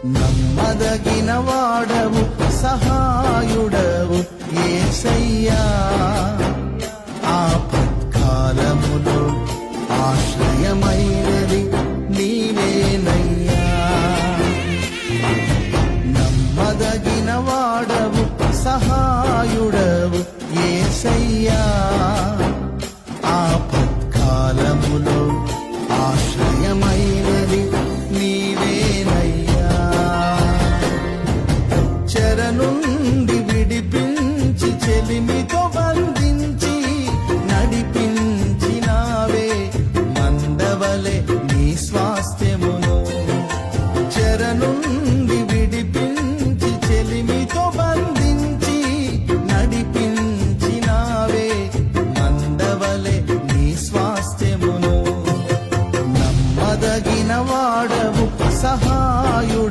నమ్మదగిన వాడవు సహాయుడవు యేసయ్యా ఆపత్కాలములో ఆశ్రయమైనది నీవేనయ్యా నమ్మదగిన వాడవు సహాయుడవు యేసయ్యా ఆపత్కాలములో ఆశ్రయమైనది నీవేనయ్యా చెర నుండి విడిపించి చెలిమితో బంధించి నడిపించినావే మందవలె నీ స్వాస్థ్యమును చెర నుండి విడిపించి చెలిమితో బంధించి నడిపించినావే మందవలె నీ స్వాస్థ్యమును నమ్మదగిన వాడవు సహాయుడు